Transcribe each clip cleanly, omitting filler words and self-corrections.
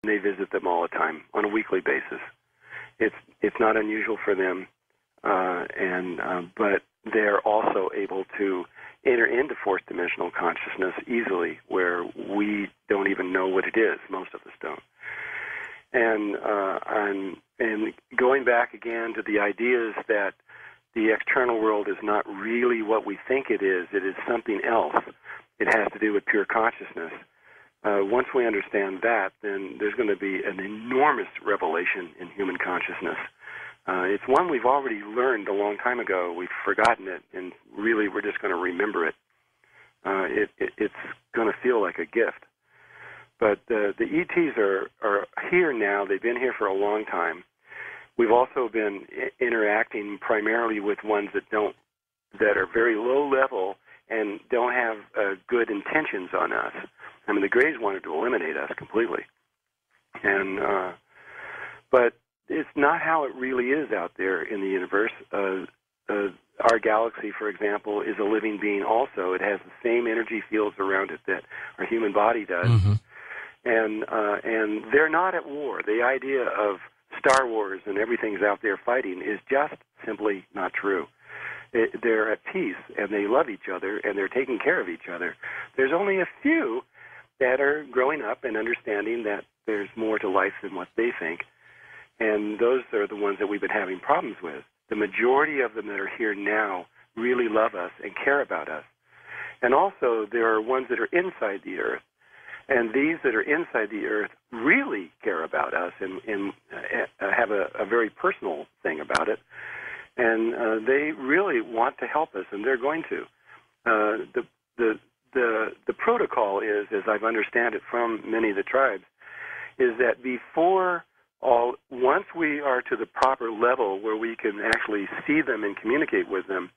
They visit them all the time on a weekly basis. It's not unusual for them, but they're also able to enter into fourth dimensional consciousness easily, where we don't even know what it is. Most of us don't. And going back again to the ideas that the external world is not really what we think it is something else. It has to do with pure consciousness. Once we understand that, then there's going to be an enormous revelation in human consciousness. It's one we've already learned a long time ago. We've forgotten it, and really we're just going to remember it. It's going to feel like a gift. But the ETs are here now. They've been here for a long time. We've also been interacting primarily with ones that are very low level and don't have good intentions on us. I mean, the Greys wanted to eliminate us completely, but it's not how it really is out there in the universe. Our galaxy, for example, is a living being also. It has the same energy fields around it that our human body does. Mm-hmm. And they're not at war. The idea of Star Wars and everything's out there fighting is just simply not true. They're at peace, and they love each other, and they're taking care of each other. There's only a few that are growing up and understanding that there's more to life than what they think, and those are the ones that we've been having problems with. The majority of them that are here now really love us and care about us. And also, there are ones that are inside the Earth, and these that are inside the Earth really care about us and have a very personal thing about it. And they really want to help us, and they're going to. The protocol is, as I've understand it from many of the tribes, is that once we are to the proper level where we can actually see them and communicate with them,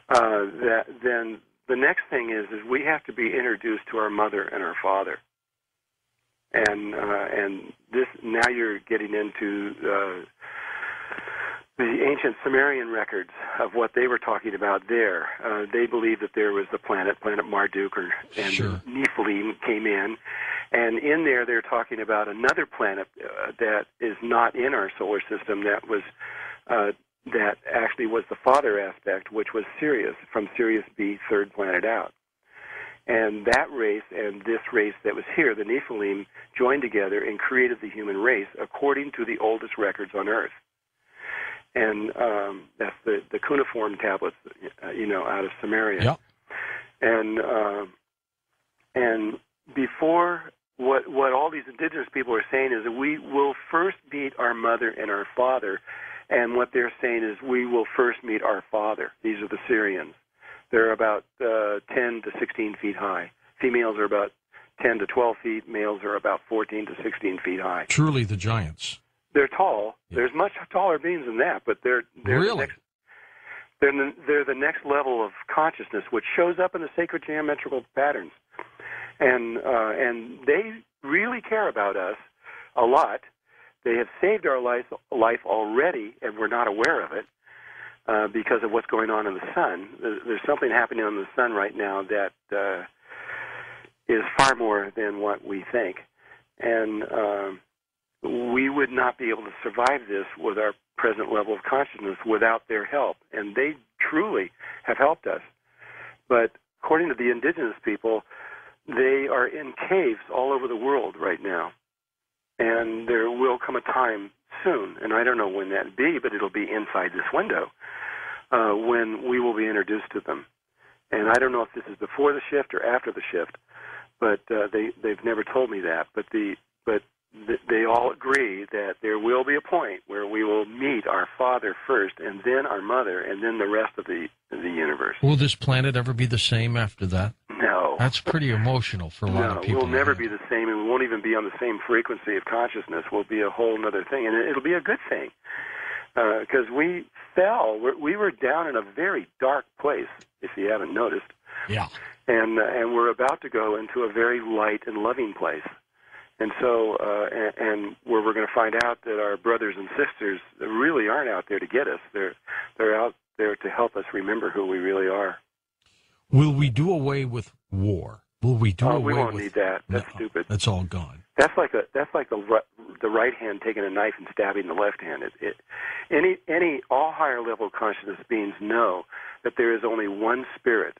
then the next thing is we have to be introduced to our mother and our father. And this, now you're getting into the ancient Sumerian records of what they were talking about there. They believed that there was the planet Marduk, and sure. Nephilim came in. And in there, they're talking about another planet that is not in our solar system that actually was the father aspect, which was Sirius, from Sirius B, third planet out. And that race and this race that was here, the Nephilim, joined together and created the human race according to the oldest records on Earth. And that's the cuneiform tablets, out of Samaria. Yep. And before, what all these indigenous people are saying is that we will first meet our mother and our father, and what they're saying is we will first meet our father. These are the Syrians. They're about 10 to 16 feet high. Females are about 10 to 12 feet. Males are about 14 to 16 feet high. Truly the giants. They're tall. Yeah. There's much taller beings than that, but they're really? They're the next level of consciousness, which shows up in the sacred geometrical patterns. And they really care about us a lot. They have saved our life already, and we're not aware of it because of what's going on in the sun. There's something happening on the sun right now that is far more than what we think. And we would not be able to survive this with our present level of consciousness without their help. And they truly have helped us. But according to the indigenous people, they are in caves all over the world right now. And there will come a time soon, and I don't know when that'll be, but it'll be inside this window, when we will be introduced to them. And I don't know if this is before the shift or after the shift, but they've never told me that. But they all agree that there will be a point where we will meet our father first, and then our mother, and then the rest of the universe. Will this planet ever be the same after that? No. That's pretty emotional for a lot of people. We'll never be the same, and we won't even be on the same frequency of consciousness. We'll be a whole other thing, and it'll be a good thing, because we fell. We were down in a very dark place, if you haven't noticed. Yeah. And we're about to go into a very light and loving place. And so, and where we're going to find out that our brothers and sisters really aren't out there to get us. They're out there to help us remember who we really are. Will we do away with war? Will we do away we won't with... need that. That's No, stupid. that's all gone. That's like the right hand taking a knife and stabbing the left hand. Any all higher level consciousness beings know that there is only one spirit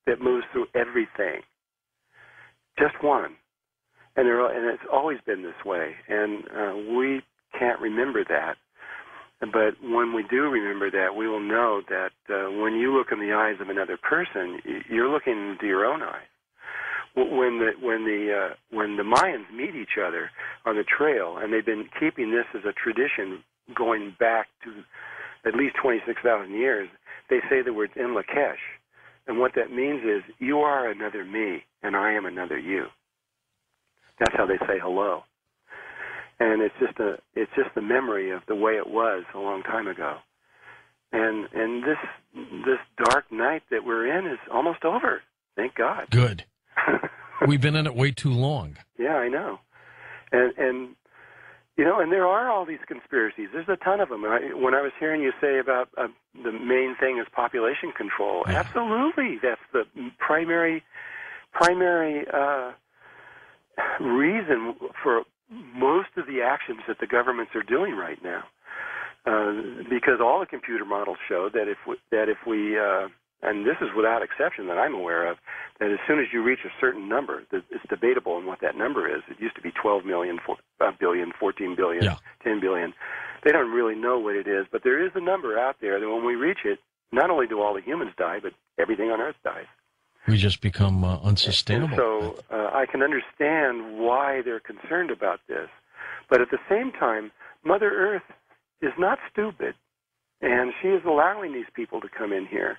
that moves through everything, just one, and it's always been this way. And we can't remember that, but when we do remember that, we will know that when you look in the eyes of another person, you're looking into your own eyes. When the Mayans meet each other on the trail, and they've been keeping this as a tradition going back to at least 26,000 years, they say the words in Lakesh, and what that means is you are another me, and I am another you. That's how they say hello, and it's just the memory of the way it was a long time ago, and this dark night that we're in is almost over. Thank God. Good. We've been in it way too long. Yeah, I know. And you know, and there are all these conspiracies. There's a ton of them. When I was hearing you say about the main thing is population control, yeah. Absolutely, that's the primary reason for most of the actions that the governments are doing right now. Because all the computer models show that if we and this is without exception that I'm aware of, that as soon as you reach a certain number, it's debatable on what that number is. It used to be 12 million, billion, 14 billion, yeah. 10 billion. They don't really know what it is, but there is a number out there that when we reach it, not only do all the humans die, but everything on Earth dies. We just become unsustainable. And so I can understand why they're concerned about this. But at the same time, Mother Earth is not stupid, and she is allowing these people to come in here.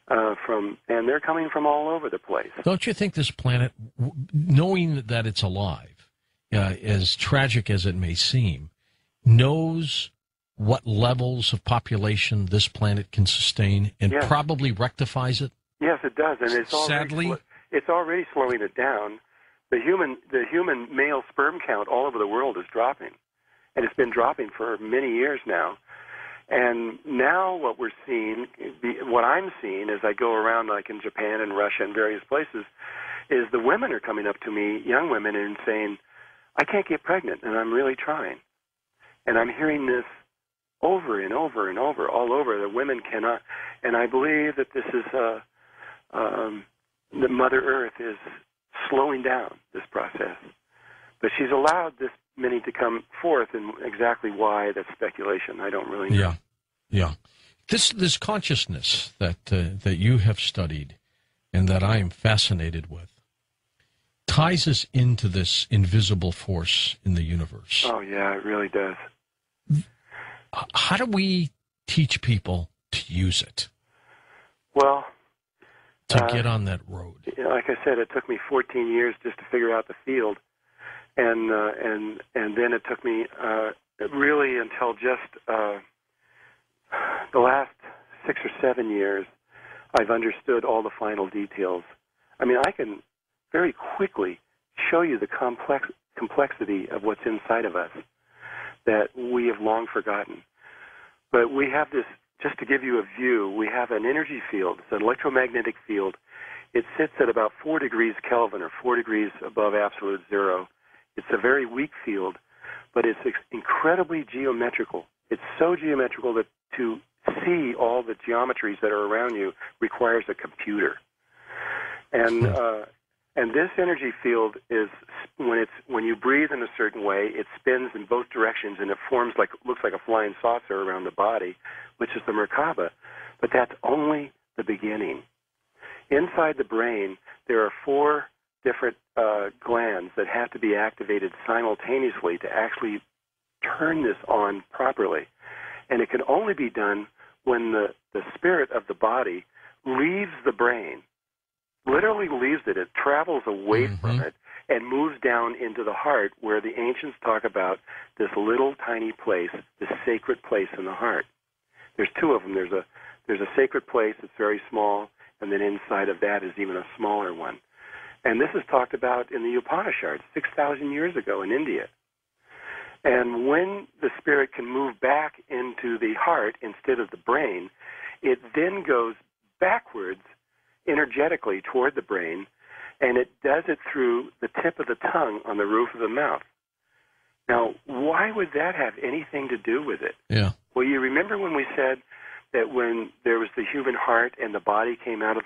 And they're coming from all over the place. Don't you think this planet, knowing that it's alive, as tragic as it may seem, knows what levels of population this planet can sustain and yes. probably rectifies it? Yes, it does, and it's already slowing it down. The human male sperm count all over the world is dropping, and it's been dropping for many years now. And now what we're seeing, what I'm seeing as I go around, like in Japan and Russia and various places, is the women are coming up to me, young women, and saying, I can't get pregnant, and I'm really trying. And I'm hearing this over and over and over, all over. The women cannot. And I believe that this is, that Mother Earth is slowing down this process. But she's allowed this many to come forth, and exactly why, that's speculation. I don't really know. Yeah. This consciousness that you have studied and that I am fascinated with ties us into this invisible force in the universe. Oh, yeah, it really does. How do we teach people to use it? Well, to get on that road. Like I said, it took me 14 years just to figure out the field. And then it took me really until just the last 6 or 7 years, I've understood all the final details. I mean, I can very quickly show you the complexity of what's inside of us that we have long forgotten. But we have this, just to give you a view, we have an energy field. It's an electromagnetic field. It sits at about 4 degrees Kelvin, or 4 degrees above absolute zero. It's a very weak field, but it's incredibly geometrical. It's so geometrical that to see all the geometries that are around you requires a computer. And this energy field is, when you breathe in a certain way, it spins in both directions, and it looks like a flying saucer around the body, which is the Merkaba. But that's only the beginning. Inside the brain, there are 4 different glands that have to be activated simultaneously to actually turn this on properly. And it can only be done when the spirit of the body leaves the brain, literally leaves it. It travels away from it and moves down into the heart, where the ancients talk about this little tiny place, this sacred place in the heart. There's 2 of them. There's a sacred place that's very small, and then inside of that is even a smaller one. And this is talked about in the Upanishads 6,000 years ago in India. And when the spirit can move back into the heart instead of the brain, it then goes backwards energetically toward the brain and it does it through the tip of the tongue on the roof of the mouth. Now, why would that have anything to do with it? Yeah. Well, you remember when we said that when there was the human heart and the body came out of